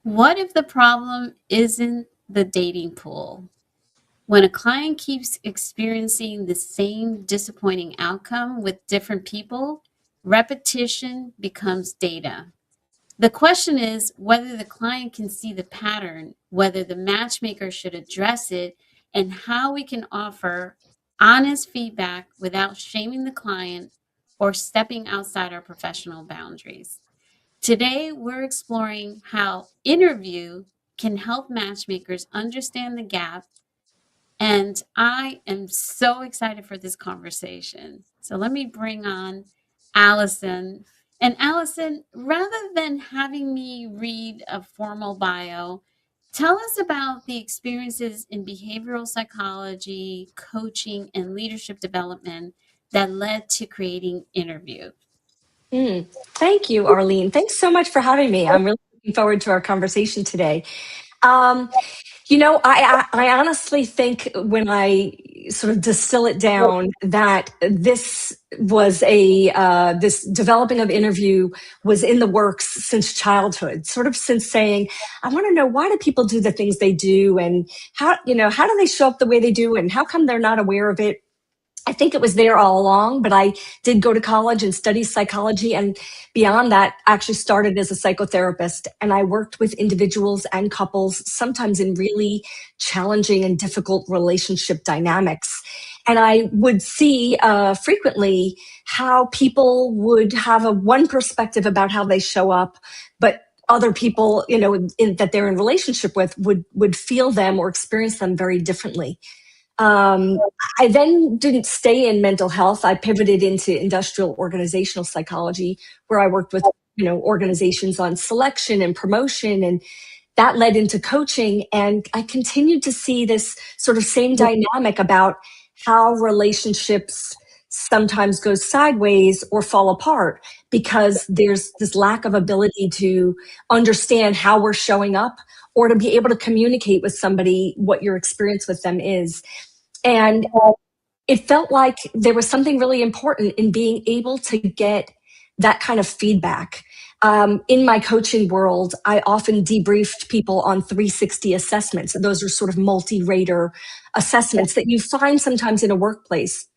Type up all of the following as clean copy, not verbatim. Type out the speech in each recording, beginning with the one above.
What if the problem isn't the dating pool? When a client keeps experiencing the same disappointing outcome with different people, repetition becomes data. The question is whether the client can see the pattern, whether the matchmaker should address it, and how we can offer honest feedback without shaming the client or stepping outside our professional boundaries. Today, we're exploring how InnerVue can help matchmakers understand the gap, and I am so excited for this conversation. So let me bring on Allison. And Allison, rather than having me read a formal bio, tell us about the experiences in behavioral psychology, coaching, and leadership development that led to creating InnerVue. Mm. Thank you, Arlene. Thanks so much for having me. I'm really looking forward to our conversation today. Um, I honestly think when I sort of distill it down, that this was this developing of InnerVue was in the works since childhood, sort of since saying, I want to know, why do people do the things they do, and how do they show up the way they do, and how come they're not aware of it? I think it was there all along, but I did go to college and study psychology. And beyond that, actually started as a psychotherapist. And I worked with individuals and couples, sometimes in really challenging and difficult relationship dynamics. And I would see frequently how people would have a one perspective about how they show up, but other people, that they're in relationship with would feel them or experience them very differently. Um, I then didn't stay in mental health. I pivoted into industrial organizational psychology, where I worked with, organizations on selection and promotion, and that led into coaching. And I continued to see this sort of same dynamic about how relationships sometimes go sideways or fall apart because there's this lack of ability to understand how we're showing up, or to be able to communicate with somebody what your experience with them is. And it felt like there was something really important in being able to get that kind of feedback. In my coaching world, I often debriefed people on 360 assessments. Those are sort of multi-rater assessments that you find sometimes in a workplace,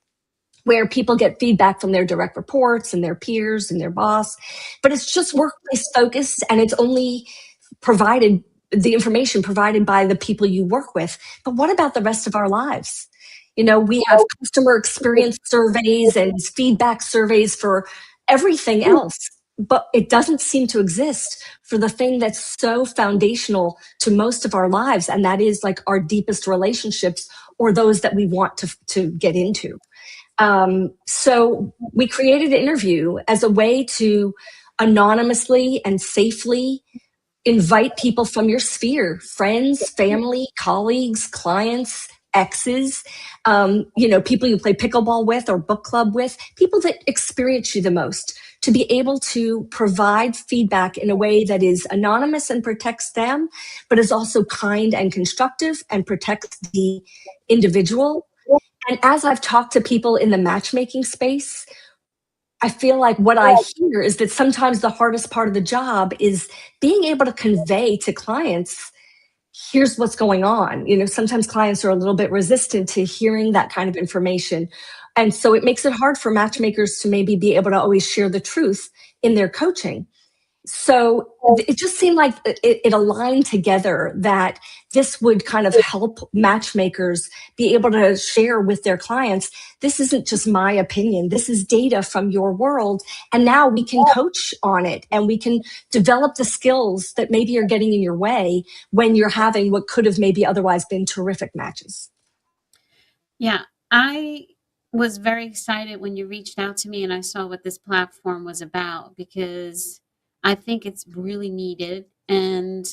where people get feedback from their direct reports and their peers and their boss. But it's just workplace focused, and it's only provided the information provided by the people you work with. But what about the rest of our lives? We have customer experience surveys and feedback surveys for everything else, but it doesn't seem to exist for the thing that's so foundational to most of our lives. And that is like our deepest relationships, or those that we want to get into. So we created InnerVue as a way to anonymously and safely invite people from your sphere, friends, family, colleagues, clients, exes, people you play pickleball with or book club with, people that experience you the most, to be able to provide feedback in a way that is anonymous and protects them, but is also kind and constructive and protects the individual. And as I've talked to people in the matchmaking space, I feel like what I hear is that sometimes the hardest part of the job is being able to convey to clients, here's what's going on. Sometimes clients are a little bit resistant to hearing that kind of information. And so it makes it hard for matchmakers to maybe be able to always share the truth in their coaching. So it just seemed like it aligned together that this would kind of help matchmakers be able to share with their clients, this isn't just my opinion, this is data from your world. And now we can coach on it, and we can develop the skills that maybe are getting in your way when you're having what could have maybe otherwise been terrific matches. Yeah, I was very excited when you reached out to me and I saw what this platform was about, because I think it's really needed. And,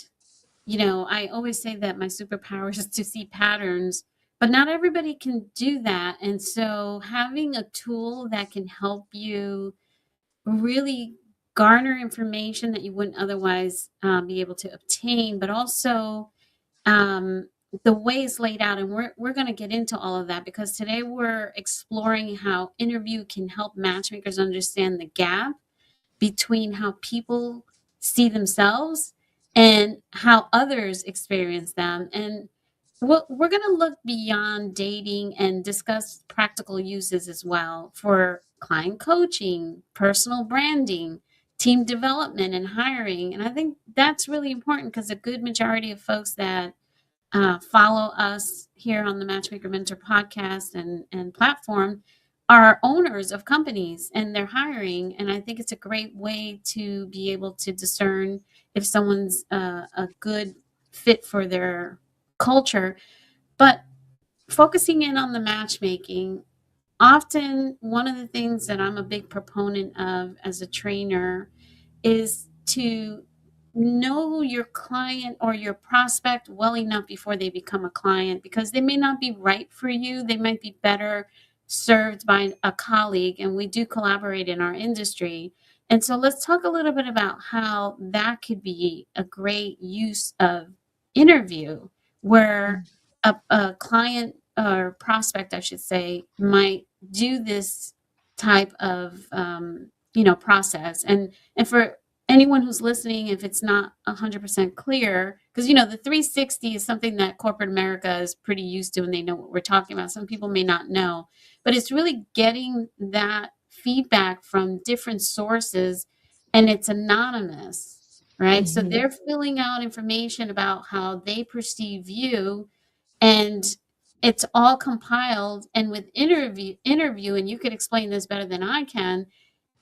I always say that my superpower is to see patterns, but not everybody can do that. And so having a tool that can help you really garner information that you wouldn't otherwise be able to obtain, but also um, the way it's laid out. And we're going to get into all of that, because today we're exploring how InnerVue can help matchmakers understand the gap between how people see themselves and how others experience them. And we're going to look beyond dating and discuss practical uses as well for client coaching, personal branding, team development, and hiring. And I think that's really important because a good majority of folks that follow us here on the Matchmaker Mentor podcast and platform are owners of companies and they're hiring. And I think it's a great way to be able to discern if someone's a good fit for their culture. But focusing in on the matchmaking, often one of the things that I'm a big proponent of as a trainer is to know your client or your prospect well enough before they become a client, because they may not be right for you. They might be better served by a colleague, and we do collaborate in our industry. And so let's talk a little bit about how that could be a great use of InnerVue, where a client or prospect, I should say, might do this type of process. And for anyone who's listening, if it's not 100% clear, because the 360 is something that corporate America is pretty used to and they know what we're talking about. Some people may not know, but it's really getting that feedback from different sources, and it's anonymous, right? So Mhm. they're filling out information about how they perceive you, and it's all compiled. And with InnerVue, and you could explain this better than I can,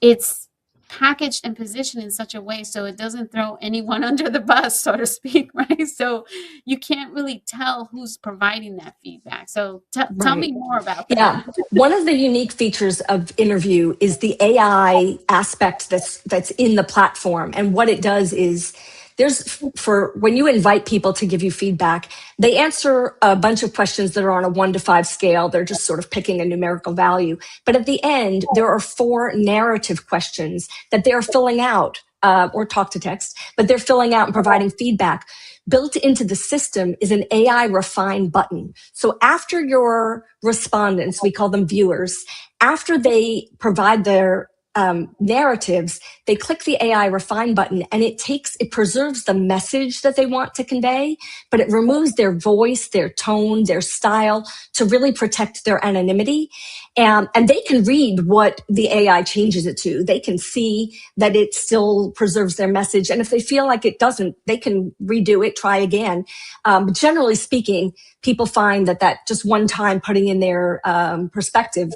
it's packaged and positioned in such a way so it doesn't throw anyone under the bus, so to speak, right? So you can't really tell who's providing that feedback. So tell me Right. more about Yeah. that. One of the unique features of InnerVue is the AI aspect that's in the platform. And what it does is there's for when you invite people to give you feedback, they answer a bunch of questions that are on a 1 to 5 scale. They're just sort of picking a numerical value. But at the end, there are 4 narrative questions that they're filling out. Or talk to text, but they're filling out and providing feedback. Built into the system is an AI refine button. So after your respondents, we call them viewers, after they provide their narratives, they click the AI refine button and it preserves the message that they want to convey, but it removes their voice, their tone, their style to really protect their anonymity. And they can read what the AI changes it to. They can see that it still preserves their message. And if they feel like it doesn't, they can redo it, try again. But generally speaking, people find that just one time putting in their perspective,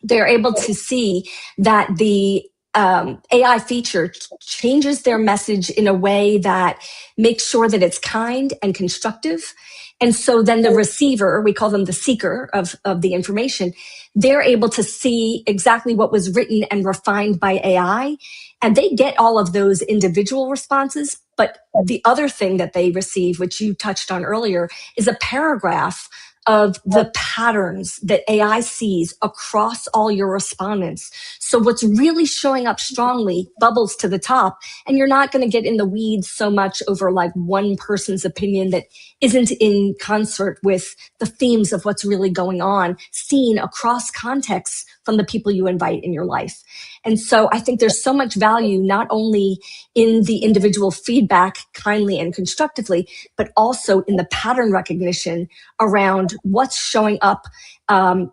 they're able to see that the AI feature changes their message in a way that makes sure that it's kind and constructive. And so then the receiver, we call them the seeker of the information, they're able to see exactly what was written and refined by AI. And they get all of those individual responses. But the other thing that they receive, which you touched on earlier, is a paragraph of the patterns that AI sees across all your respondents. So what's really showing up strongly bubbles to the top, and you're not going to get in the weeds so much over like one person's opinion that isn't in concert with the themes of what's really going on, seen across contexts from the people you invite in your life. And so I think there's so much value, not only in the individual feedback kindly and constructively, but also in the pattern recognition around what's showing up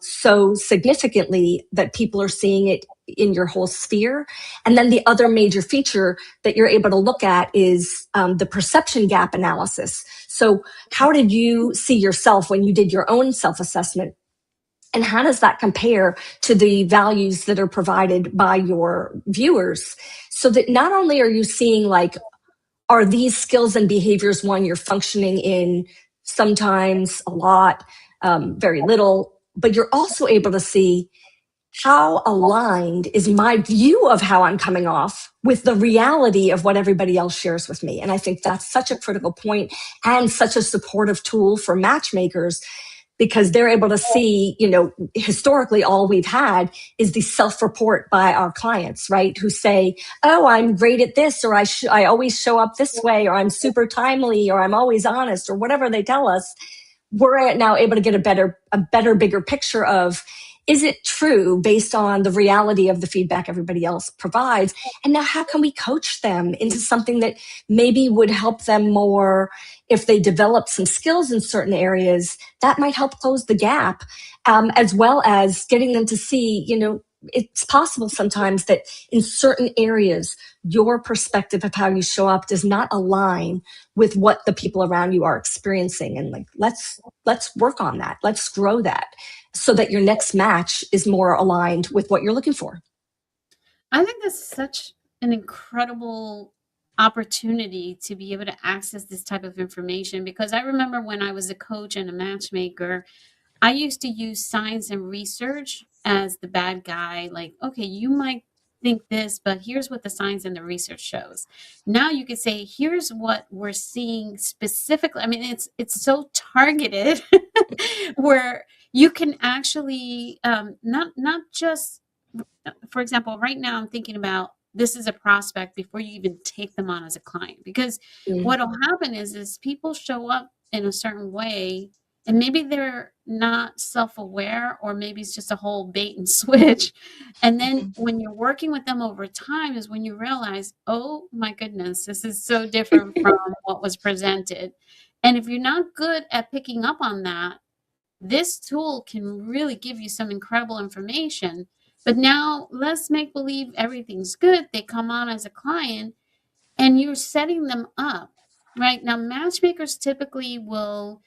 so significantly that people are seeing it in your whole sphere. And then the other major feature that you're able to look at is the perception gap analysis. So how did you see yourself when you did your own self-assessment? And how does that compare to the values that are provided by your viewers? So that not only are you seeing like, are these skills and behaviors one you're functioning in sometimes, a lot, very little, but you're also able to see how aligned is my view of how I'm coming off with the reality of what everybody else shares with me. And I think that's such a critical point and such a supportive tool for matchmakers, because they're able to see, historically all we've had is the self-report by our clients, right? Who say, oh, I'm great at this, or I always show up this way, or I'm super timely, or I'm always honest, or whatever they tell us. We're now able to get a better, bigger picture of, is it true based on the reality of the feedback everybody else provides? And now how can we coach them into something that maybe would help them more if they develop some skills in certain areas that might help close the gap, as well as getting them to see, it's possible sometimes that in certain areas, your perspective of how you show up does not align with what the people around you are experiencing. And like, let's work on that. Let's grow that so that your next match is more aligned with what you're looking for. I think that's such an incredible opportunity to be able to access this type of information, because I remember when I was a coach and a matchmaker, I used to use science and research as the bad guy. Like, okay, you might think this, but here's what the science and the research shows. Now you could say, here's what we're seeing specifically. I mean, it's so targeted where you can actually not just, for example, right now I'm thinking about this is a prospect before you even take them on as a client, because what'll happen is people show up in a certain way and maybe they're not self-aware, or maybe it's just a whole bait and switch. And then when you're working with them over time is when you realize, oh my goodness, this is so different from what was presented. And if you're not good at picking up on that, this tool can really give you some incredible information. But now let's make believe everything's good. They come on as a client and you're setting them up, right? Now, matchmakers typically will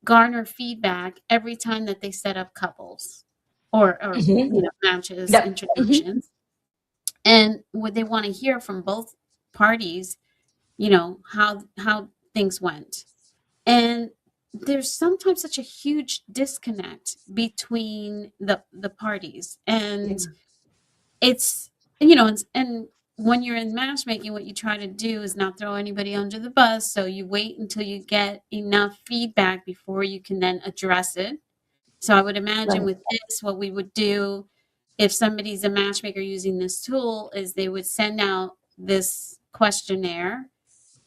garner feedback every time that they set up couples or matches, Yep. introductions. And what they want to hear from both parties, how things went. And there's sometimes such a huge disconnect between the parties. And it's, and when you're in matchmaking, what you try to do is not throw anybody under the bus. So you wait until you get enough feedback before you can then address it. So I would imagine with this, what we would do if somebody's a matchmaker using this tool is they would send out this questionnaire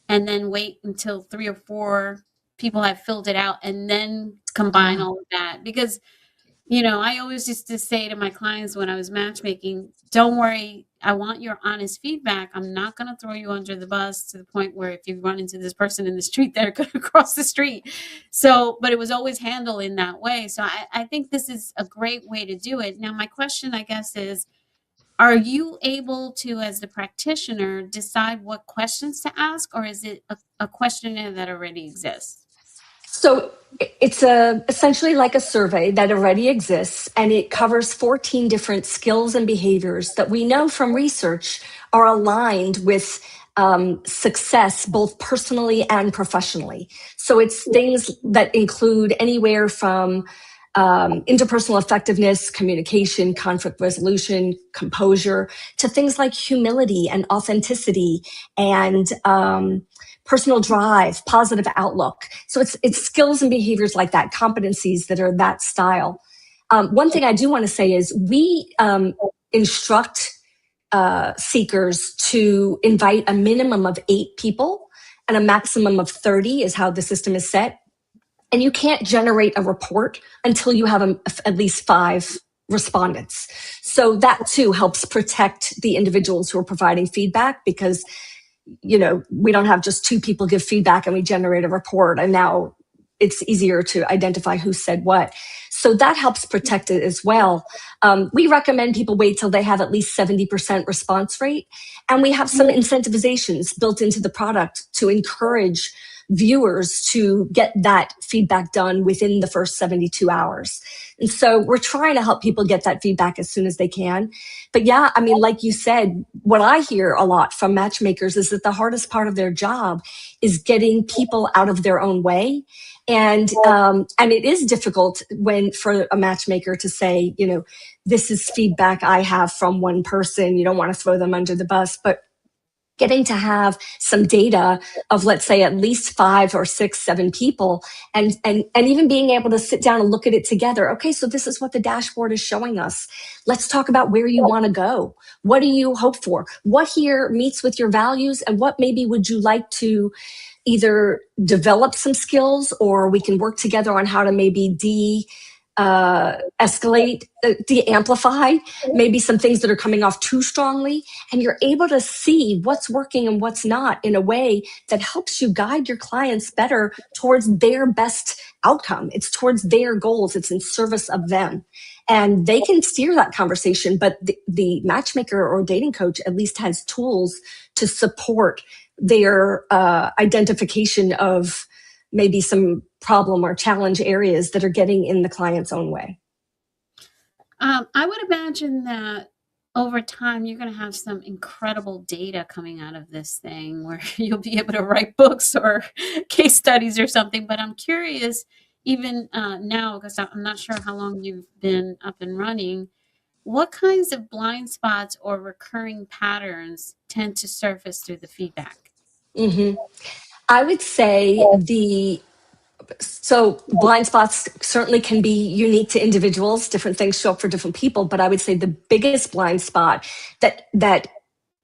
and then wait until 3 or 4 people have filled it out and then combine all of that. Because, I always used to say to my clients when I was matchmaking, don't worry, I want your honest feedback. I'm not going to throw you under the bus to the point where if you run into this person in the street, they're going to cross the street. So, but it was always handled in that way. So I think this is a great way to do it. Now, my question, I guess, is, are you able to, as the practitioner, decide what questions to ask, or is it a questionnaire that already exists? So it's essentially like a survey that already exists, and it covers 14 different skills and behaviors that we know from research are aligned with success, both personally and professionally. So it's things that include anywhere from interpersonal effectiveness, communication, conflict resolution, composure, to things like humility and authenticity and personal drive, positive outlook. So it's skills and behaviors like that, competencies that are that style. One thing I do want to say is we instruct seekers to invite a minimum of 8 people and a maximum of 30 is how the system is set. And you can't generate a report until you have at least 5 respondents. So that too helps protect the individuals who are providing feedback, because we don't have just 2 people give feedback and we generate a report, and now it's easier to identify who said what. So that helps protect it as well. We recommend people wait till they have at least 70% response rate. And we have some incentivizations built into the product to encourage viewers to get that feedback done within the first 72 hours. And so we're trying to help people get that feedback as soon as they can. But yeah, I mean, like you said, what I hear a lot from matchmakers is that the hardest part of their job is getting people out of their own way. And it is difficult for a matchmaker to say, this is feedback I have from one person. You don't want to throw them under the bus, but getting to have some data of, let's say, at least 5 or 6, 7 people, and even being able to sit down and look at it together. Okay, so this is what the dashboard is showing us. Let's talk about where you want to go. What do you hope for? What here meets with your values, and what maybe would you like to either develop some skills, or we can work together on how to maybe escalate, de-amplify maybe some things that are coming off too strongly, and you're able to see what's working and what's not in a way that helps you guide your clients better towards their best outcome. It's towards their goals. It's in service of them. And they can steer that conversation, but the matchmaker or dating coach at least has tools to support their identification of maybe some problem or challenge areas that are getting in the client's own way. I would imagine that over time, you're going to have some incredible data coming out of this thing where you'll be able to write books or case studies or something. But I'm curious, even now, because I'm not sure how long you've been up and running, what kinds of blind spots or recurring patterns tend to surface through the feedback? Mm-hmm. I would say so blind spots certainly can be unique to individuals. Different things show up for different people, but I would say the biggest blind spot that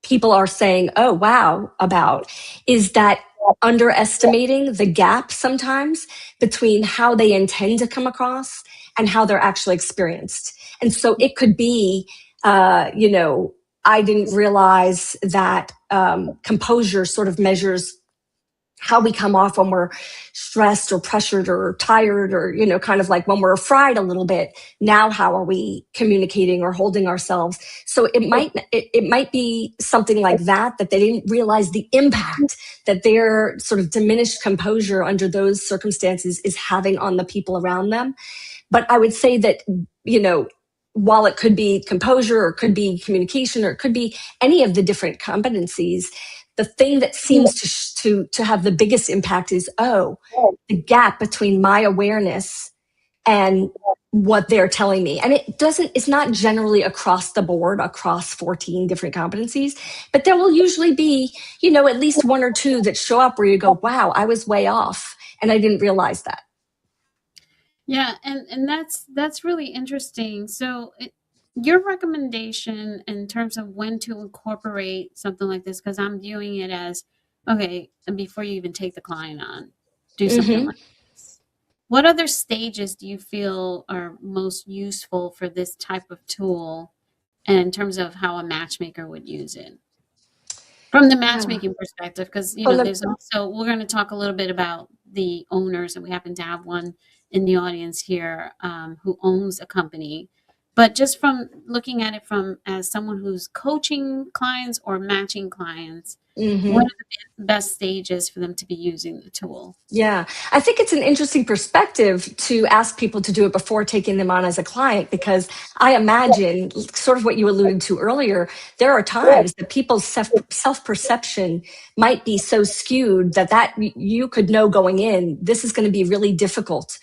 people are saying, "Oh, wow," about is that underestimating the gap sometimes between how they intend to come across and how they're actually experienced. And so it could be, I didn't realize that composure sort of measures how we come off when we're stressed or pressured or tired, or kind of like when we're fried a little bit. Now how are we communicating or holding ourselves? So it might be something like that they didn't realize the impact that their sort of diminished composure under those circumstances is having on the people around them. But I would say that while it could be composure or it could be communication or it could be any of the different competencies, the thing that seems to have the biggest impact is, the gap between my awareness and what they're telling me. And it's not generally across the board, across 14 different competencies, but there will usually be, at least one or two that show up where you go, wow, I was way off and I didn't realize that. Yeah, and that's really interesting. So your recommendation in terms of when to incorporate something like this, because I'm viewing it as, okay, and before you even take the client on, do something like this. What other stages do you feel are most useful for this type of tool, and in terms of how a matchmaker would use it? From the matchmaking perspective, because there's also, we're going to talk a little bit about the owners, and we happen to have one in the audience here who owns a company. But just from looking at it from as someone who's coaching clients or matching clients, what are the best stages for them to be using the tool? Yeah, I think it's an interesting perspective to ask people to do it before taking them on as a client, because I imagine, sort of what you alluded to earlier, there are times that people's self-perception might be so skewed that you could know going in, this is going to be really difficult.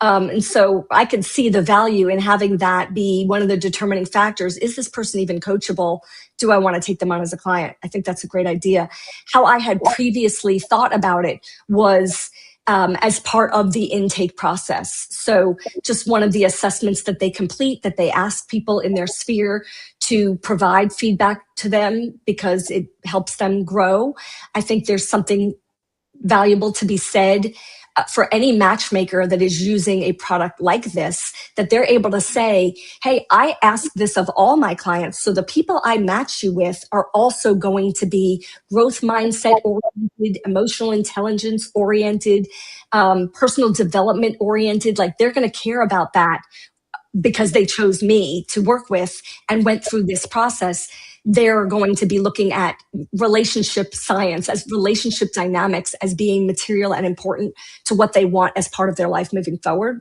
And so I could see the value in having that be one of the determining factors. Is this person even coachable? Do I want to take them on as a client? I think that's a great idea. How I had previously thought about it was as part of the intake process. So just one of the assessments that they complete, that they ask people in their sphere to provide feedback to them because it helps them grow. I think there's something valuable to be said for any matchmaker that is using a product like this, that they're able to say, hey, I ask this of all my clients. So the people I match you with are also going to be growth mindset oriented, emotional intelligence oriented, personal development oriented. Like, they're going to care about that because they chose me to work with and went through this process. They're going to be looking at relationship science, as relationship dynamics, as being material and important to what they want as part of their life moving forward.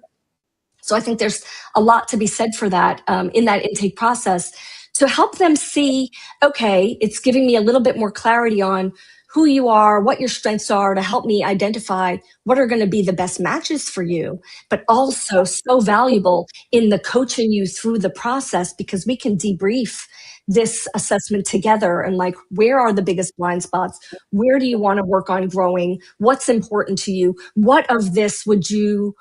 So I think there's a lot to be said for that in that intake process, to help them see, okay, it's giving me a little bit more clarity on who you are, what your strengths are, to help me identify what are going to be the best matches for you, but also so valuable in the coaching you through the process, because we can debrief this assessment together and, like, where are the biggest blind spots? Where do you want to work on growing? What's important to you? What of this would you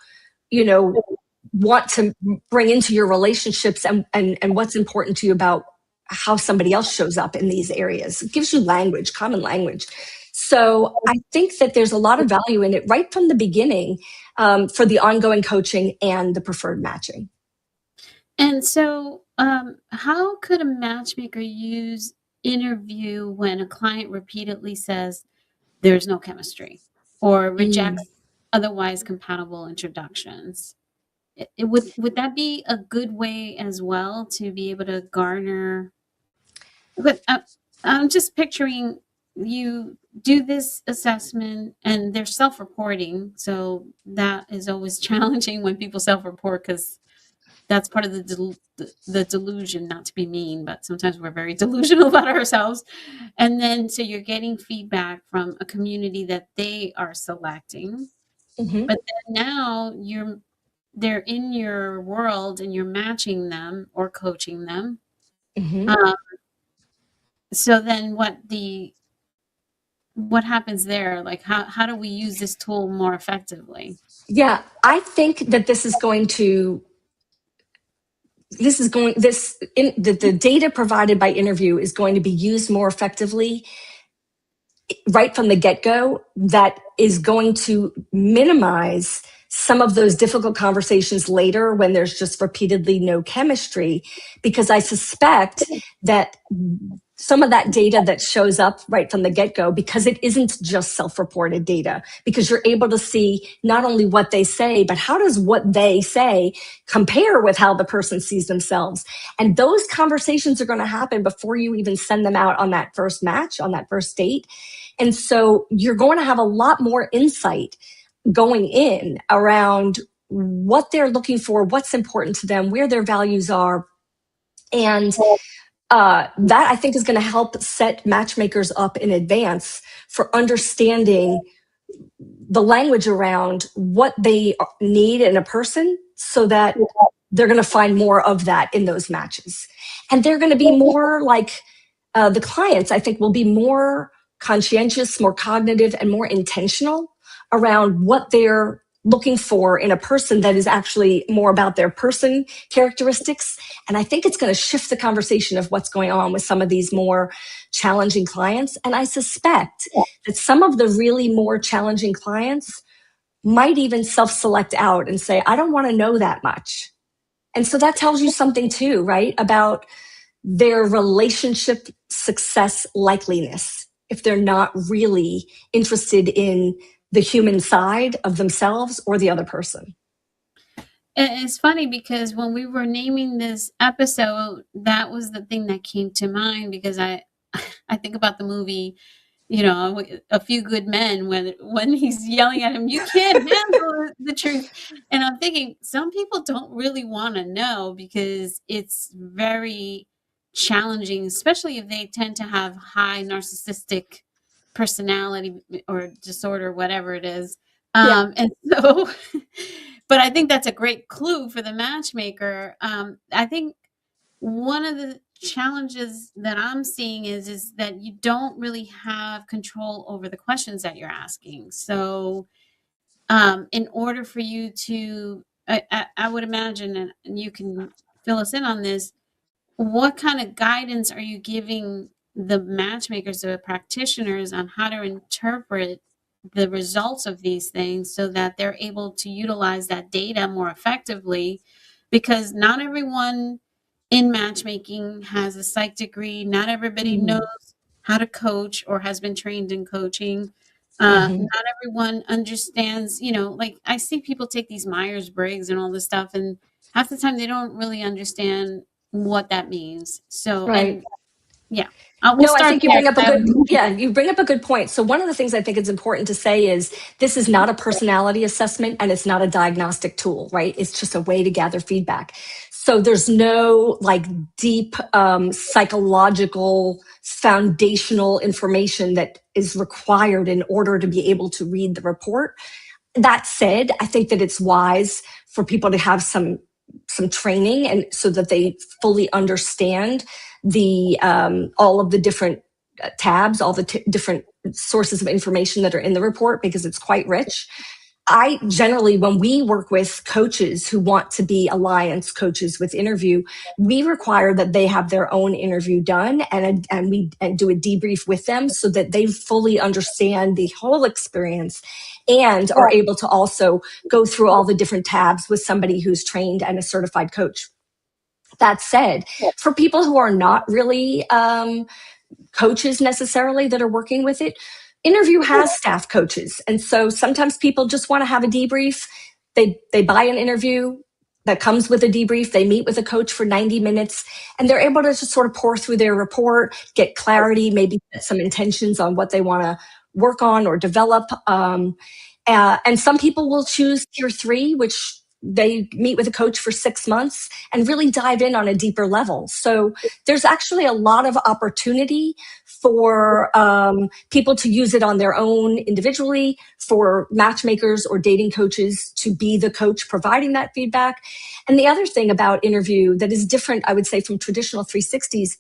want to bring into your relationships, and what's important to you about how somebody else shows up in these areas? It gives you language, common language. So I think that there's a lot of value in it right from the beginning for the ongoing coaching and the preferred matching. And so, how could a matchmaker use InnerVue when a client repeatedly says there's no chemistry or Mm. rejects otherwise compatible introductions? Would that be a good way as well to be able to garner? But I'm just picturing you do this assessment and they're self-reporting, so that is always challenging when people self-report because that's part of the delusion, not to be mean, but sometimes we're very delusional about ourselves. And then so you're getting feedback from a community that they are selecting, Hmm. but then now they're in your world and you're matching them or coaching them. Hmm. Um, so then what happens there? Like how do we use this tool more effectively? Yeah, I think that the data provided by InnerVue is going to be used more effectively right from the get-go. That is going to minimize some of those difficult conversations later when there's just repeatedly no chemistry, because I suspect that some of that data that shows up right from the get-go, because it isn't just self-reported data, because you're able to see not only what they say, but how does what they say compare with how the person sees themselves. And those conversations are going to happen before you even send them out on that first match, on that first date. And so you're going to have a lot more insight going in around what they're looking for, what's important to them, where their values are. And that I think is going to help set matchmakers up in advance for understanding the language around what they need in a person, so that they're going to find more of that in those matches. And they're going to be more like the clients, I think, will be more conscientious, more cognitive, and more intentional around what they're looking for in a person that is actually more about their person characteristics. And I think it's going to shift the conversation of what's going on with some of these more challenging clients. And I suspect that some of the really more challenging clients might even self-select out and say, I don't want to know that much. And so that tells you something too, right? About their relationship success likeliness if they're not really interested in the human side of themselves or the other person. And it's funny because when we were naming this episode, that was the thing that came to mind because I think about the movie, A Few Good Men when he's yelling at him, "You can't handle the truth." And I'm thinking some people don't really want to know because it's very challenging, especially if they tend to have high narcissistic personality or disorder, whatever it is. Yeah. And so, but I think that's a great clue for the matchmaker. I think one of the challenges that I'm seeing is that you don't really have control over the questions that you're asking. So, in order for you to, I would imagine, and you can fill us in on this, what kind of guidance are you giving the matchmakers or the practitioners on how to interpret the results of these things so that they're able to utilize that data more effectively? Because not everyone in matchmaking has a psych degree. Not everybody knows Mm-hmm. how to coach or has been trained in coaching. Mm-hmm. Not everyone understands, like I see people take these Myers-Briggs and all this stuff, and half the time they don't really understand what that means. So, Right. and yeah, we'll No, I start think you there. bring up a good, yeah, you bring up a good point. So one of the things I think it's important to say is this is not a personality assessment and it's not a diagnostic tool, right? It's just a way to gather feedback. So there's no like deep psychological foundational information that is required in order to be able to read the report. That said, I think that it's wise for people to have some training, and so that they fully understand the all of the different tabs, all the different sources of information that are in the report, because it's quite rich. I generally, when we work with coaches who want to be alliance coaches with InnerVue, we require that they have their own interview done, and we do a debrief with them so that they fully understand the whole experience and are able to also go through all the different tabs with somebody who's trained and a certified coach. That said, for people who are not really coaches necessarily that are working with it, InnerVue has staff coaches. And so sometimes people just want to have a debrief. They buy an interview that comes with a debrief. They meet with a coach for 90 minutes and they're able to just sort of pour through their report, get clarity, maybe get some intentions on what they want to work on or develop. And some people will choose tier 3, which they meet with a coach for 6 months and really dive in on a deeper level. So there's actually a lot of opportunity for people to use it on their own individually, for matchmakers or dating coaches to be the coach providing that feedback. And the other thing about InnerVue that is different, I would say, from traditional 360s,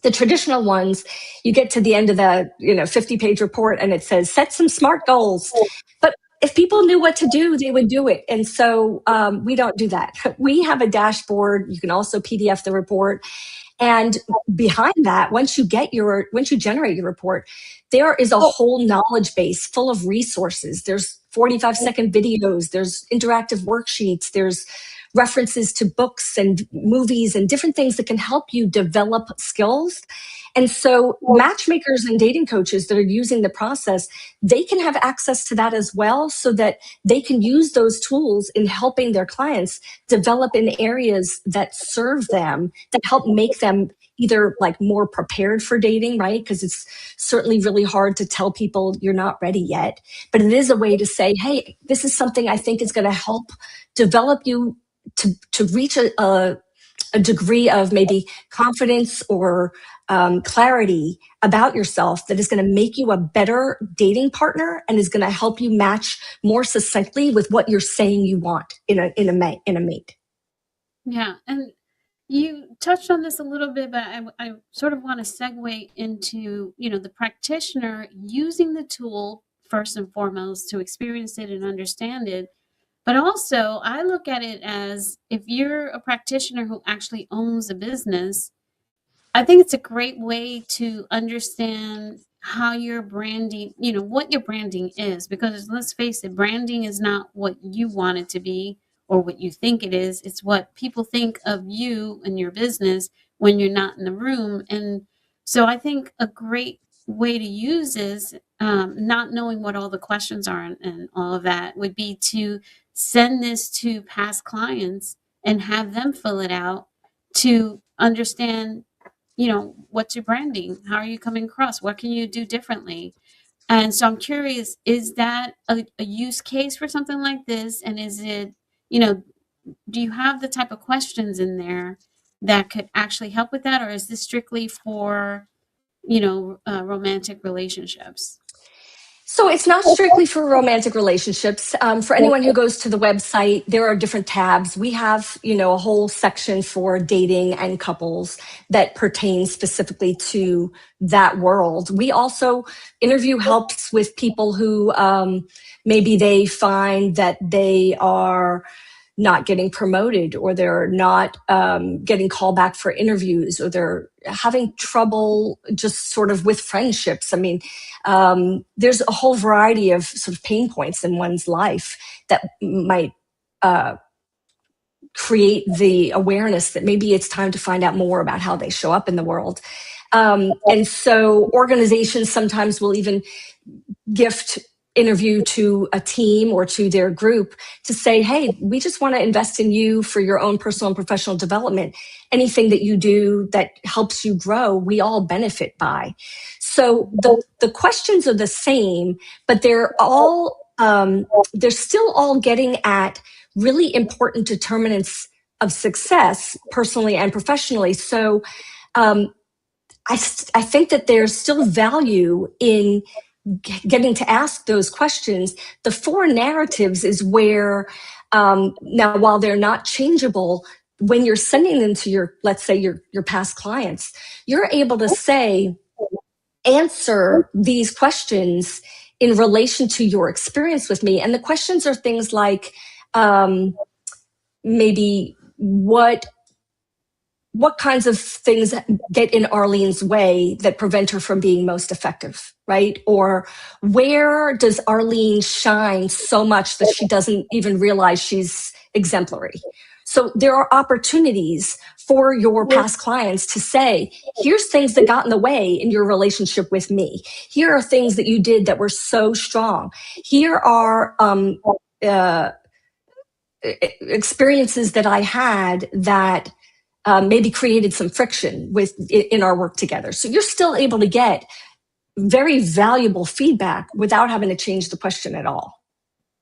the traditional ones, you get to the end of the 50-page report and it says, set some SMART goals. But if people knew what to do, they would do it. And so we don't do that. We have a dashboard. You can also PDF the report. And behind that, once you generate your report, there is a whole knowledge base full of resources. There's 45-second videos. There's interactive worksheets. There's references to books and movies and different things that can help you develop skills. And so matchmakers and dating coaches that are using the process, they can have access to that as well so that they can use those tools in helping their clients develop in areas that serve them, that help make them either like more prepared for dating, right? Because it's certainly really hard to tell people you're not ready yet. But it is a way to say, hey, this is something I think is going to help develop you to reach a degree of maybe confidence or clarity about yourself that is going to make you a better dating partner and is going to help you match more succinctly with what you're saying you want in a mate. Yeah, and you touched on this a little bit, but I sort of want to segue into, the practitioner using the tool first and foremost to experience it and understand it. But also, I look at it as if you're a practitioner who actually owns a business, I think it's a great way to understand how your branding, what your branding is, because let's face it, branding is not what you want it to be or what you think it is. It's what people think of you and your business when you're not in the room. And so I think a great way to use is not knowing what all the questions are and all of that would be to send this to past clients and have them fill it out to understand, what's your branding? How are you coming across? What can you do differently? And so I'm curious, is that a use case for something like this? And is it, do you have the type of questions in there that could actually help with that? Or is this strictly for, romantic relationships? So it's not strictly for romantic relationships. For anyone who goes to the website, there are different tabs. We have, a whole section for dating and couples that pertains specifically to that world. We also, InnerVue helps with people who maybe they find that they are not getting promoted or they're not getting called back for interviews or they're having trouble just sort of with friendships. I mean, there's a whole variety of sort of pain points in one's life that might create the awareness that maybe it's time to find out more about how they show up in the world. And so organizations sometimes will even gift InnerVue to a team or to their group to say, hey, we just want to invest in you for your own personal and professional development. Anything that you do that helps you grow, we all benefit by. So the questions are the same, but they're still all getting at really important determinants of success personally and professionally. So I think that there's still value in getting to ask those questions. The 4 narratives is where, now while they're not changeable, when you're sending them to your, let's say your past clients, you're able to say, answer these questions in relation to your experience with me. And the questions are things like, maybe what kinds of things get in Arlene's way that prevent her from being most effective, right? Or where does Arlene shine so much that she doesn't even realize she's exemplary? So there are opportunities for your past clients to say, here's things that got in the way in your relationship with me. Here are things that you did that were so strong. Here are uh, experiences that I had that maybe created some friction in our work together. So you're still able to get very valuable feedback without having to change the question at all.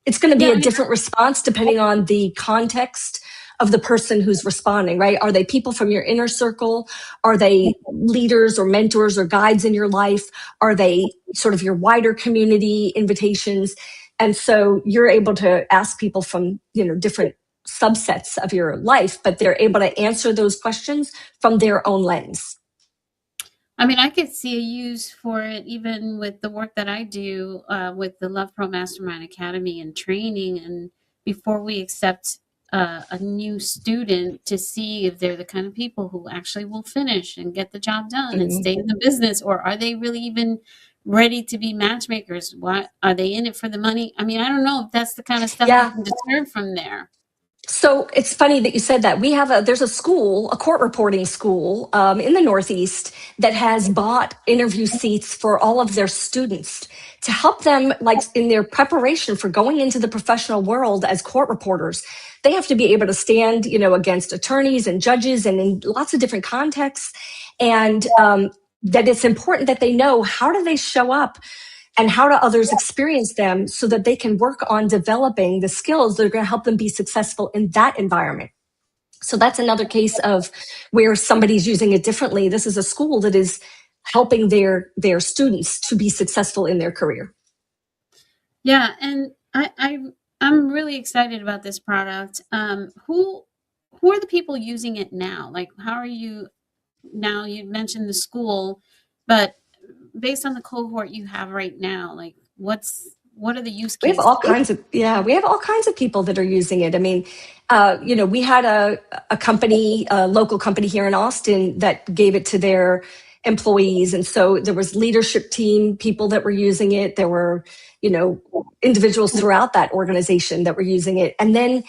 It's going to be Yeah, a different response depending on the context of the person who's responding, right? Are they people from your inner circle? Are they leaders or mentors or guides in your life? Are they sort of your wider community invitations? And so you're able to ask people from, different subsets of your life, but they're able to answer those questions from their own lens. I mean, I could see a use for it even with the work that I do with the Love Pro Mastermind Academy and training. And before we accept a new student, to see if they're the kind of people who actually will finish and get the job done and stay in the business, or are they really even ready to be matchmakers? Why are they in it for the money? I mean, I don't know if that's the kind of stuff you Yeah. can discern from there. So it's funny that you said that. There's a school, a court reporting school in the Northeast that has bought InnerVue seats for all of their students to help them, like in their preparation for going into the professional world as court reporters. They have to be able to stand, against attorneys and judges and in lots of different contexts. And that it's important that they know, how do they show up and how do others experience them so that they can work on developing the skills that are going to help them be successful in that environment. So that's another case of where somebody's using it differently. This is a school that is helping their students to be successful in their career. Yeah, and I'm really excited about this product. Who are the people using it now? Like, how are you now? You mentioned the school, but based on the cohort you have right now, like what are the use We have cases? all kinds of people that are using it. I mean, we had a company, a local company here in Austin that gave it to their employees. And so there was leadership team people that were using it. There were, individuals throughout that organization that were using it. And then,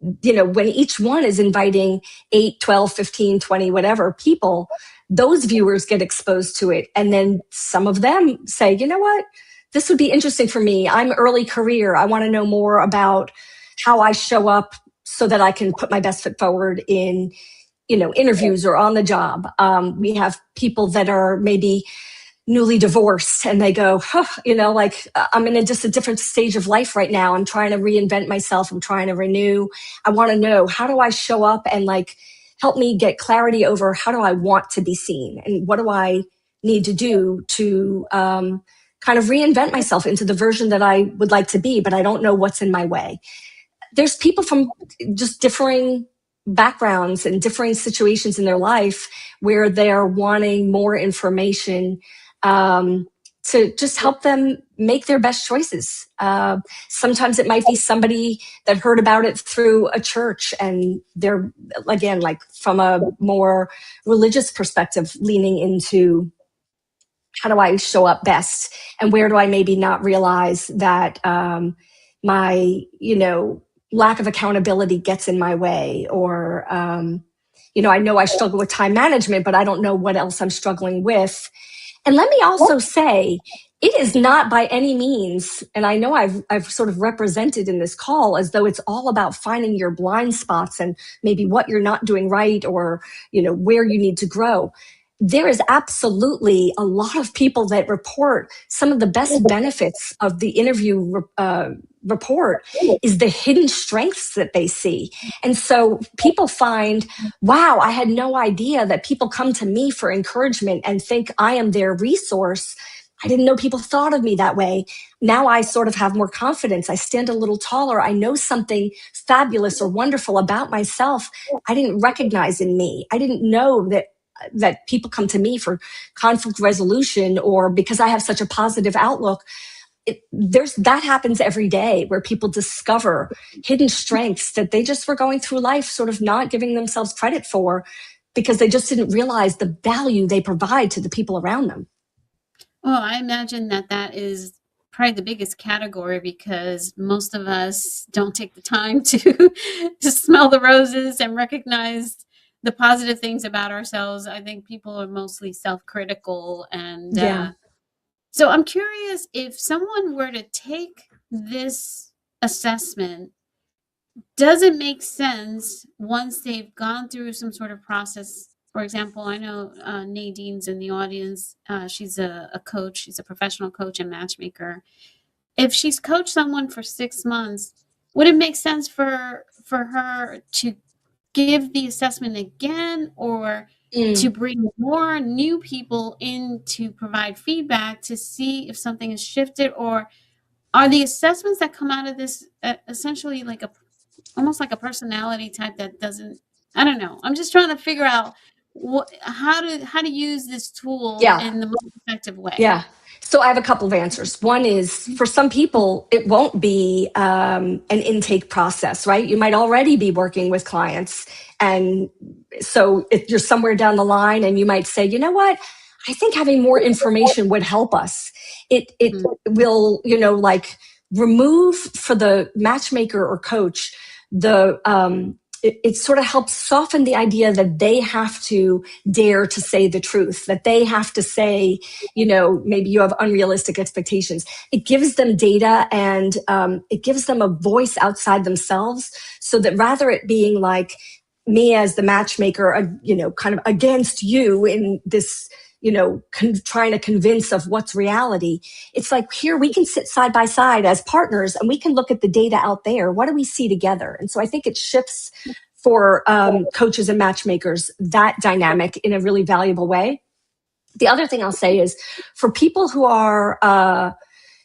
when each one is inviting 8, 12, 15, 20, whatever people, those viewers get exposed to it. And then some of them say, you know what? This would be interesting for me. I'm early career. I want to know more about how I show up so that I can put my best foot forward in, interviews or on the job. We have people that are maybe newly divorced and they go, I'm in just a different stage of life right now. I'm trying to reinvent myself. I'm trying to renew. I want to know, how do I show up and help me get clarity over how do I want to be seen and what do I need to do to kind of reinvent myself into the version that I would like to be, but I don't know what's in my way. There's people from just differing backgrounds and differing situations in their life where they're wanting more information to just help them make their best choices. Sometimes it might be somebody that heard about it through a church and they're, again, like from a more religious perspective, leaning into how do I show up best and where do I maybe not realize that my, lack of accountability gets in my way, or, I know I struggle with time management, but I don't know what else I'm struggling with. And let me also say, it is not by any means, and I know I've sort of represented in this call as though it's all about finding your blind spots and maybe what you're not doing right, or, where you need to grow. There is absolutely a lot of people that report some of the best benefits of the InnerVue report is the hidden strengths that they see. And so people find, wow, I had no idea that people come to me for encouragement and think I am their resource. I didn't know people thought of me that way. Now I sort of have more confidence. I stand a little taller. I know something fabulous or wonderful about myself I didn't recognize in me. I didn't know that people come to me for conflict resolution or because I have such a positive outlook. That happens every day where people discover hidden strengths that they just were going through life sort of not giving themselves credit for because they just didn't realize the value they provide to the people around them. Well, I imagine that is probably the biggest category because most of us don't take the time to smell the roses and recognize the positive things about ourselves. I think people are mostly self-critical. And Yeah. so I'm curious, if someone were to take this assessment, does it make sense once they've gone through some sort of process? For example, I know Nadine's in the audience. She's a coach. She's a professional coach and matchmaker. If she's coached someone for 6 months, would it make sense for her to give the assessment again, or to Mm. bring more new people in to provide feedback to see if something has shifted? Or are the assessments that come out of this essentially like almost like a personality type that doesn't, I don't know. I'm just trying to figure out how to use this tool Yeah. in the most effective way. Yeah. So I have a couple of answers. One is, for some people, it won't be an intake process, right? You might already be working with clients. And so if you're somewhere down the line and you might say, you know what? I think having more information would help us. It Mhm. will, like, remove for the matchmaker or coach the it sort of helps soften the idea that they have to dare to say the truth, that they have to say, maybe you have unrealistic expectations. It gives them data, and it gives them a voice outside themselves, so that rather it being like me as the matchmaker, kind of against you in this, trying to convince of what's reality. It's like, here we can sit side by side as partners and we can look at the data out there. What do we see together? And so I think it shifts for coaches and matchmakers that dynamic in a really valuable way. The other thing I'll say is, for people who are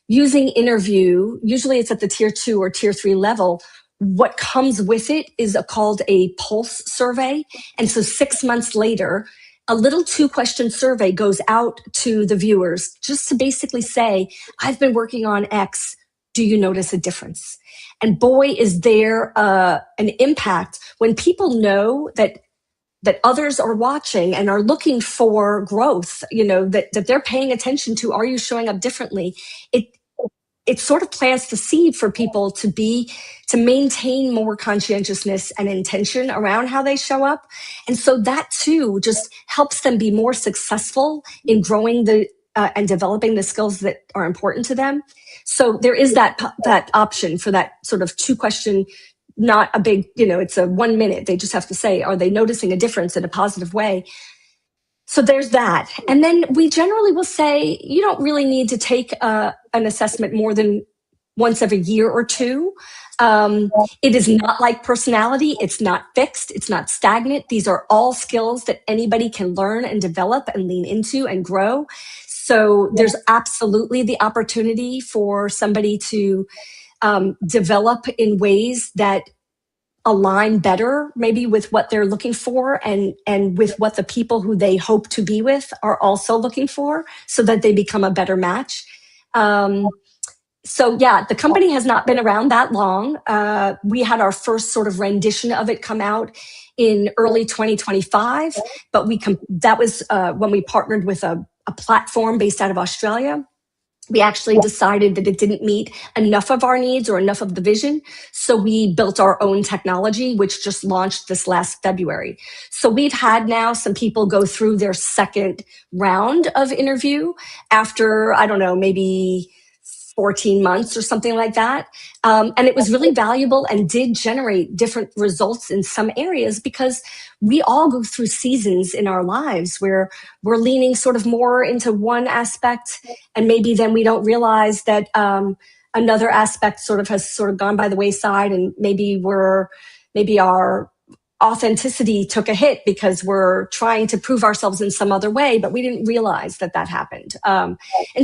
using InnerVue, usually it's at the tier 2 or tier 3 level. What comes with it is called a pulse survey. And so 6 months later, a little 2-question survey goes out to the viewers just to basically say, I've been working on X. Do you notice a difference? And boy, is there an impact when people know that others are watching and are looking for growth, that they're paying attention to. Are you showing up differently? It sort of plants the seed for people to maintain more conscientiousness and intention around how they show up. And so that too just helps them be more successful in growing and developing the skills that are important to them. So there is that option for that sort of 2-question, not a big, it's a 1 minute. They just have to say, are they noticing a difference in a positive way? So there's that. And then we generally will say, you don't really need to take an assessment more than once every year or two. It is not like personality. It's not fixed. It's not stagnant. These are all skills that anybody can learn and develop and lean into and grow. So there's absolutely the opportunity for somebody to develop in ways that align better maybe with what they're looking for, and with what the people who they hope to be with are also looking for, so that they become a better match. So yeah, the company has not been around that long. We had our first sort of rendition of it come out in early 2025, but that was when we partnered with a platform based out of Australia. We actually decided that it didn't meet enough of our needs or enough of the vision. So we built our own technology, which just launched this last February. So we've had now some people go through their second round of InnerVue after, I don't know, maybe 14 months or something like that. And it was really valuable and did generate different results in some areas, because we all go through seasons in our lives where we're leaning sort of more into one aspect, and maybe then we don't realize that another aspect has gone by the wayside, and maybe our authenticity took a hit because we're trying to prove ourselves in some other way, but we didn't realize that happened. And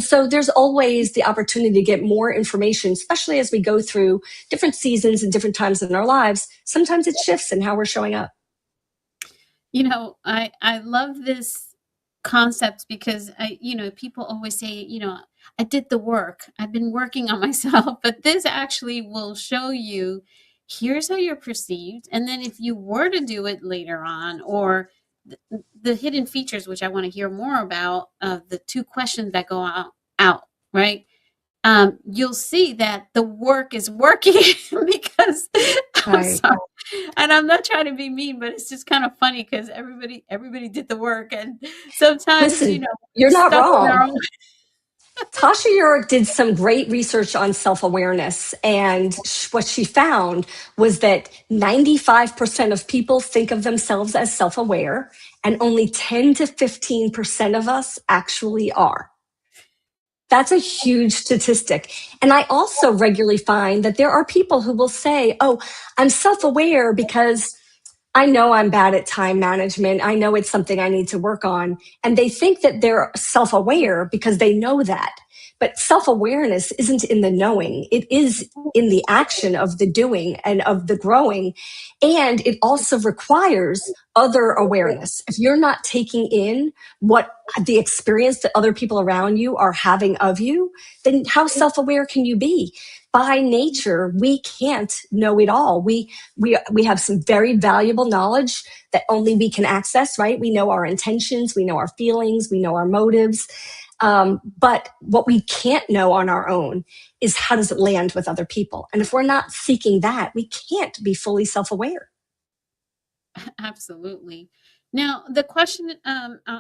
so there's always the opportunity to get more information, especially as we go through different seasons and different times in our lives. Sometimes it shifts in how we're showing up. I love this concept because people always say, I did the work. I've been working on myself, but this actually will show you, here's how you're perceived. And then if you were to do it later on, or the hidden features, which I want to hear more about, of the 2 questions that go out, right? You'll see that the work is working because I'm Right. sorry. And I'm not trying to be mean, but it's just kind of funny because everybody did the work, and sometimes Listen, we're you're not stuck in our wrong. own. Tasha Eurich did some great research on self awareness. And what she found was that 95% of people think of themselves as self aware, and only 10 to 15% of us actually are. That's a huge statistic. And I also regularly find that there are people who will say, oh, I'm self aware because I know I'm bad at time management. I know it's something I need to work on. And they think that they're self aware because they know that. But self awareness isn't in the knowing, it is in the action of the doing and of the growing. And it also requires other awareness. If you're not taking in what the experience that other people around you are having of you, then how self aware can you be? By nature, we can't know it all. We have some very valuable knowledge that only we can access, right? We know our intentions, we know our feelings, we know our motives. But what we can't know on our own is how does it land with other people? And if we're not seeking that, we can't be fully self-aware. Absolutely. Now, the question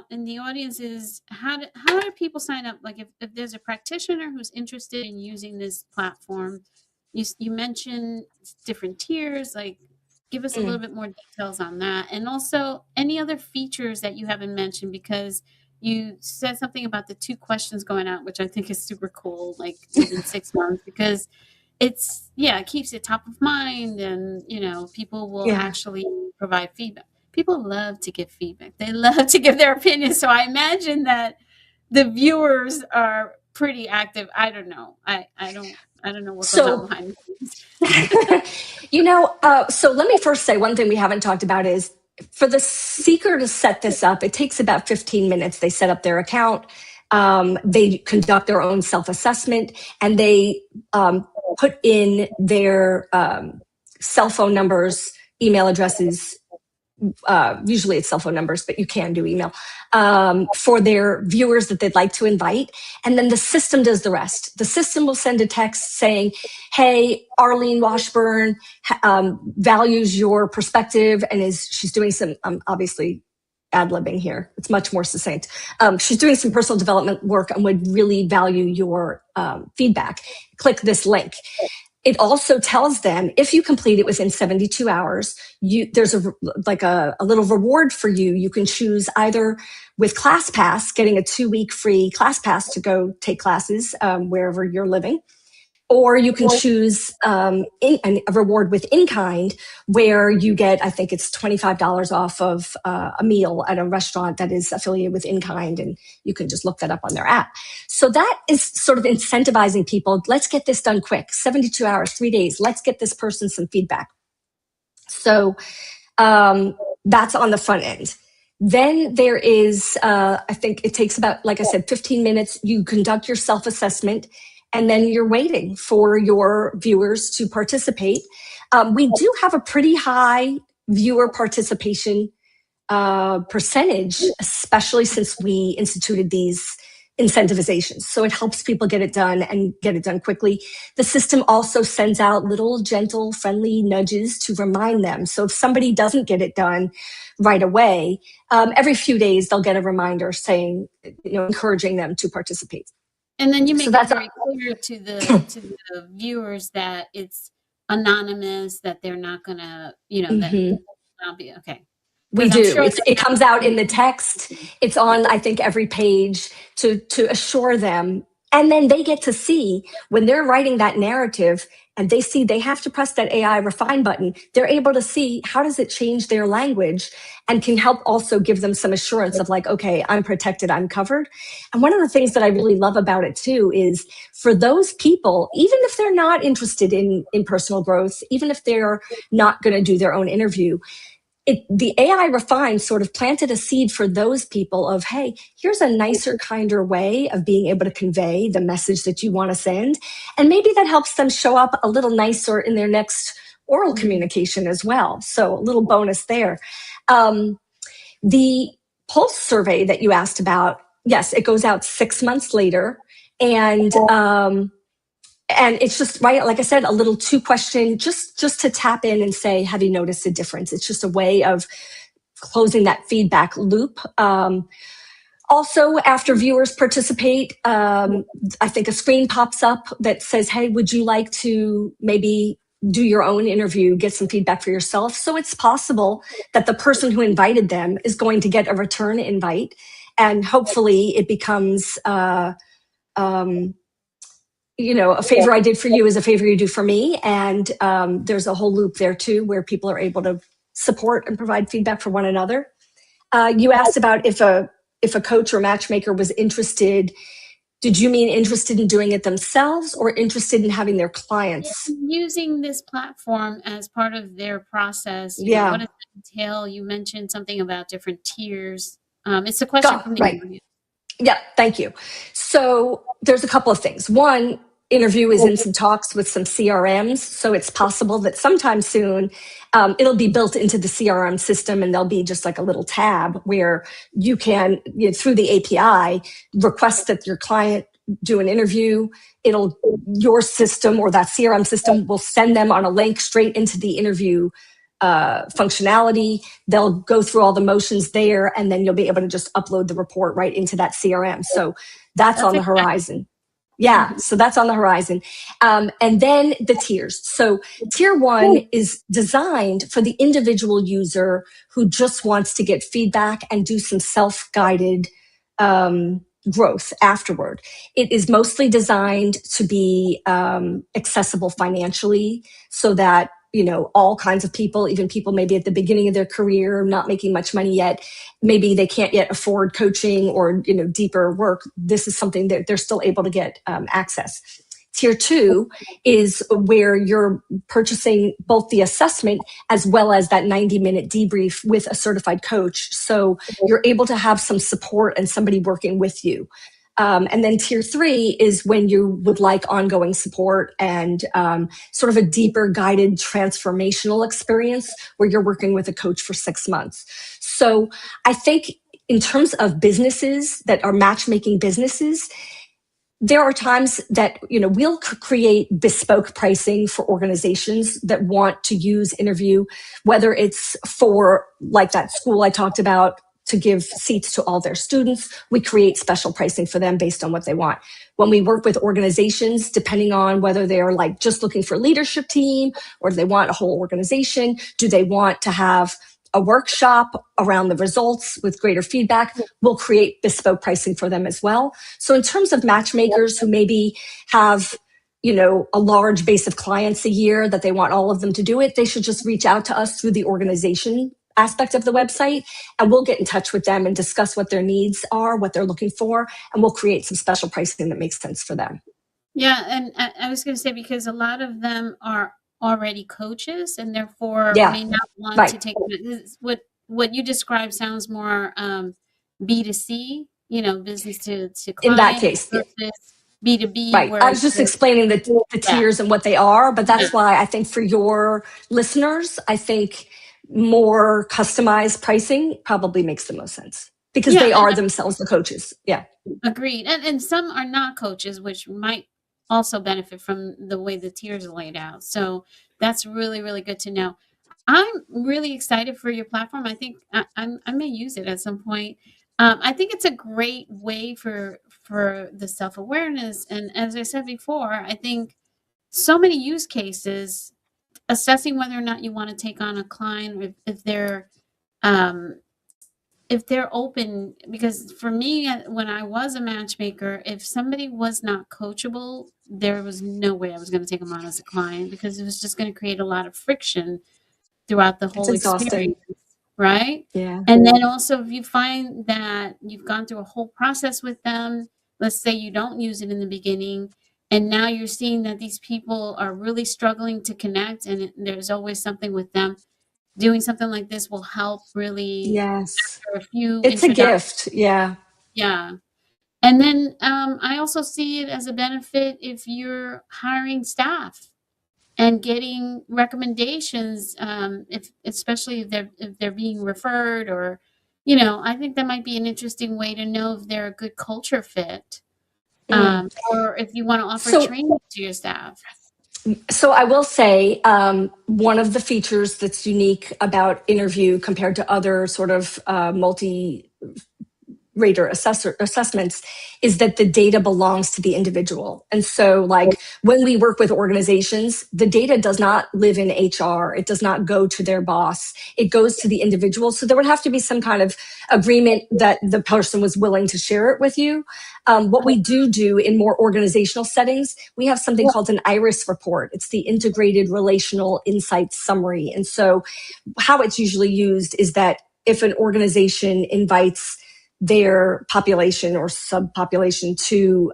in the audience is how do people sign up? Like if there's a practitioner who's interested in using this platform, you mentioned different tiers, like give us a little Mm. bit more details on that. And also any other features that you haven't mentioned, because you said something about the 2 questions going out, which I think is super cool, like within 6 months, because it keeps it top of mind, and people will Yeah. actually provide feedback. People love to give feedback, they love to give their opinions, so I imagine that the viewers are pretty active. I don't know, I don't know what goes on So, behind the scenes. so let me first say one thing we haven't talked about is for the seeker to set this up, it takes about 15 minutes. They set up their account, they conduct their own self assessment, and they put in their cell phone numbers, email addresses. Usually it's cell phone numbers, but you can do email for their viewers that they'd like to invite. And then the system does the rest. The system will send a text saying, hey, Arlene Washburn values your perspective and she's doing some, obviously ad-libbing here. It's much more succinct. She's doing some personal development work and would really value your feedback. Click this link. It also tells them if you complete it within 72 hours, there's a little reward for you. You can choose either with ClassPass, getting a 2-week free ClassPass to go take classes wherever you're living, or you can choose a reward with in-kind, where you get, I think it's $25 off of a meal at a restaurant that is affiliated with in-kind, and you can just look that up on their app. So that is sort of incentivizing people. Let's get this done quick. 72 hours, 3 days. Let's get this person some feedback. So that's on the front end. Then there is, I think it takes about, like I said, 15 minutes. You conduct your self-assessment, and then you're waiting for your viewers to participate. We do have a pretty high viewer participation percentage, especially since we instituted these incentivizations. So it helps people get it done and get it done quickly. The system also sends out little gentle, friendly nudges to remind them. So if somebody doesn't get it done right away, every few days they'll get a reminder saying, encouraging them to participate. And then you So make it that's very clear to the viewers that it's anonymous, that they're not gonna, that not be okay. We Because I'm do. sure It comes out in the text. It's on, I think, every page to assure them. And then they get to see when they're writing that narrative and they see they have to press that AI refine button, they're able to see how does it change their language, and can help also give them some assurance of like, okay, I'm protected, I'm covered. And one of the things that I really love about it too is for those people, even if they're not interested in personal growth, even if they're not going to do their own interview, the AI Refine sort of planted a seed for those people of, hey, here's a nicer, kinder way of being able to convey the message that you want to send. And maybe that helps them show up a little nicer in their next oral communication as well. So a little bonus there. The pulse survey that you asked about, yes, it goes out 6 months later. And and it's just right, like I said, a little 2-question, just to tap in and say, have you noticed a difference? It's just a way of closing that feedback loop. Also, after viewers participate, I think a screen pops up that says, hey, would you like to maybe do your own interview, get some feedback for yourself? So it's possible that the person who invited them is going to get a return invite, and hopefully it becomes, a favor I did for you is a favor you do for me. And there's a whole loop there too, where people are able to support and provide feedback for one another. You asked about if a coach or matchmaker was interested. Did you mean interested in doing it themselves or interested in having their clients? Using this platform as part of their process, Yeah. what does it entail? You mentioned something about different tiers. It's a question from the Right. Yeah, thank you. So there's a couple of things. One, InnerVue is in some talks with some CRMs, so it's possible that sometime soon it'll be built into the CRM system, and there'll be just like a little tab where you can, through the API, request that your client do an interview. Your system or that CRM system will send them on a link straight into the InnerVue functionality. They'll go through all the motions there, and then you'll be able to just upload the report right into that CRM. So that's on the horizon. Yeah, so that's on the horizon. And then the tiers. So tier 1 is designed for the individual user who just wants to get feedback and do some self-guided growth afterward. It is mostly designed to be accessible financially, so that all kinds of people, even people maybe at the beginning of their career, not making much money yet, maybe they can't yet afford coaching or deeper work. This is something that they're still able to get access. Tier 2 is where you're purchasing both the assessment as well as that 90-minute debrief with a certified coach. So you're able to have some support and somebody working with you. And then tier 3 is when you would like ongoing support and sort of a deeper guided transformational experience where you're working with a coach for 6 months. So I think in terms of businesses that are matchmaking businesses, there are times that we'll create bespoke pricing for organizations that want to use InnerVue, whether it's for like that school I talked about to give seats to all their students. We create special pricing for them based on what they want. When we work with organizations, depending on whether they're like just looking for a leadership team or do they want a whole organization, do they want to have a workshop around the results with greater feedback, we'll create bespoke pricing for them as well. So in terms of matchmakers who maybe have a large base of clients a year that they want all of them to do it, they should just reach out to us through the organization aspect of the website, and we'll get in touch with them and discuss what their needs are, what they're looking for, and we'll create some special pricing that makes sense for them. Yeah, and I was going to say, because a lot of them are already coaches and therefore may not want to take what you described sounds more B2C, business to client. In that case, B2B. Right. I was just explaining the tiers and what they are, but that's why I think for your listeners, I think more customized pricing probably makes the most sense because they are themselves the coaches. Yeah. Agreed. And some are not coaches, which might also benefit from the way the tiers are laid out. So that's really, really good to know. I'm really excited for your platform. I think I may use it at some point. I think it's a great way for the self-awareness. And as I said before, I think so many use cases, assessing whether or not you want to take on a client, if they're open, because for me, when I was a matchmaker, if somebody was not coachable, there was no way I was going to take them on as a client, because it was just going to create a lot of friction throughout the whole experience, right? Yeah. And then also, if you find that you've gone through a whole process with them, let's say you don't use it in the beginning, and now you're seeing that these people are really struggling to connect, and there's always something with them, doing something like this will help really. Yes. After a few It's a gift. Yeah. Yeah. And then I also see it as a benefit if you're hiring staff and getting recommendations, especially if they're being referred, or I think that might be an interesting way to know if they're a good culture fit. or if you want to offer So training to your staff. So I will say one of the features that's unique about InnerVue compared to other sort of multi rater assessments is that the data belongs to the individual. And so like when we work with organizations, the data does not live in HR. It does not go to their boss. It goes to the individual. So there would have to be some kind of agreement that the person was willing to share it with you. What we do in more organizational settings, we have something called an IRIS report. It's the Integrated Relational Insights Summary. And so how it's usually used is that if an organization invites their population or subpopulation to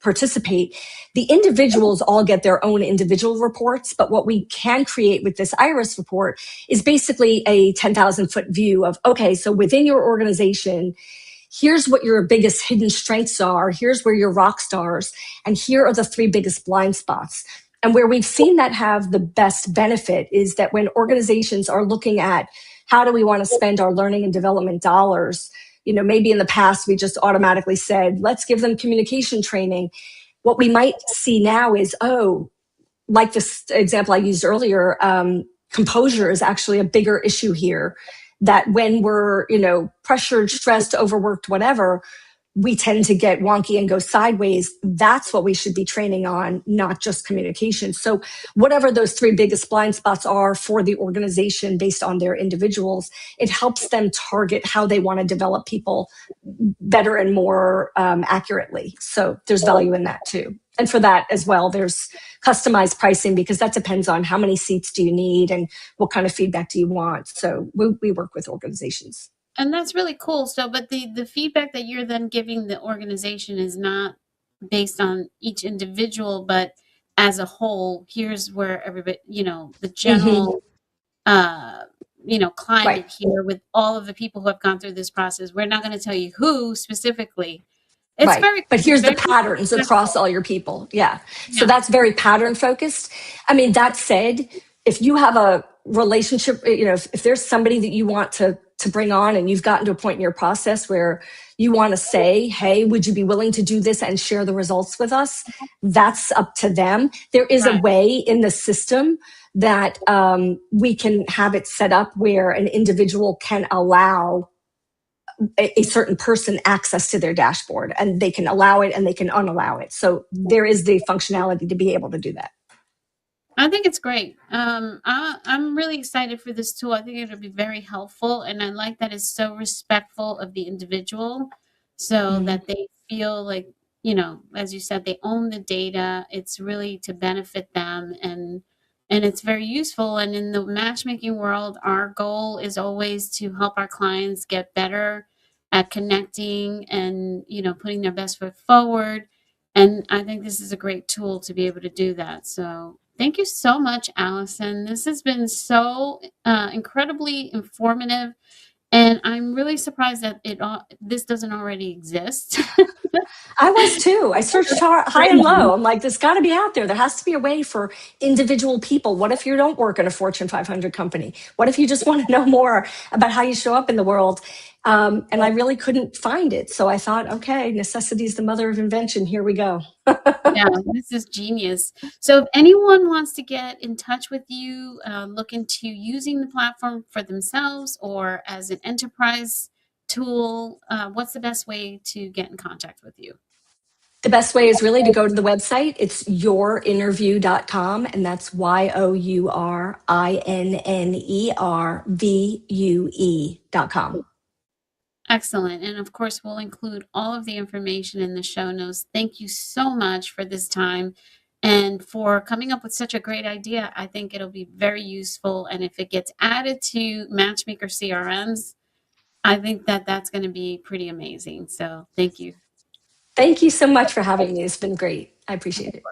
participate, the individuals all get their own individual reports. But what we can create with this IRIS report is basically a 10,000 foot view of, okay, so within your organization, here's what your biggest hidden strengths are. Here's where your rock stars. And here are the 3 biggest blind spots. And where we've seen that have the best benefit is that when organizations are looking at how do we want to spend our learning and development dollars, maybe in the past we just automatically said, let's give them communication training. What we might see now is, like this example I used earlier, composure is actually a bigger issue here. That when we're, pressured, stressed, overworked, whatever, we tend to get wonky and go sideways. That's what we should be training on, not just communication. So whatever those 3 biggest blind spots are for the organization based on their individuals, it helps them target how they want to develop people better and more accurately. So there's value in that too. And for that as well, there's customized pricing because that depends on how many seats do you need and what kind of feedback do you want. So we work with organizations. And that's really cool. So, but the feedback that you're then giving the organization is not based on each individual, but as a whole, here's where everybody, the general, climate Right. here with all of the people who have gone through this process. We're not going to tell you who specifically. It's Right. But here's the very patterns across all your people. Yeah. So yeah. that's very pattern focused. I mean, that said, if you have a relationship, if there's somebody that you want to bring on and you've gotten to a point in your process where you want to say, hey, would you be willing to do this and share the results with us? That's up to them. There is a way in the system that we can have it set up where an individual can allow a certain person access to their dashboard, and they can allow it and they can unallow it. So there is the functionality to be able to do that. I think it's great. I'm really excited for this tool. I think it'll be very helpful, and I like that it's so respectful of the individual, so that they feel like, as you said, they own the data. It's really to benefit them, and it's very useful. And in the matchmaking world, our goal is always to help our clients get better at connecting and putting their best foot forward. And I think this is a great tool to be able to do that. So thank you so much, Allison. This has been so incredibly informative, and I'm really surprised that this doesn't already exist. I was too. I searched high and low. I'm like, there's got to be out there. There has to be a way for individual people. What if you don't work in a Fortune 500 company? What if you just want to know more about how you show up in the world? And I really couldn't find it. So I thought, okay, necessity is the mother of invention. Here we go. Yeah, this is genius. So if anyone wants to get in touch with you, look into using the platform for themselves or as an enterprise tool, what's the best way to get in contact with you? The best way is really to go to the website. It's yourinnervue.com, and that's yourinnervue.com. Excellent. And of course, we'll include all of the information in the show notes. Thank you so much for this time and for coming up with such a great idea. I think it'll be very useful. And if it gets added to Matchmaker CRMs, I think that that's going to be pretty amazing. So thank you. Thank you so much for having me. It's been great. I appreciate it.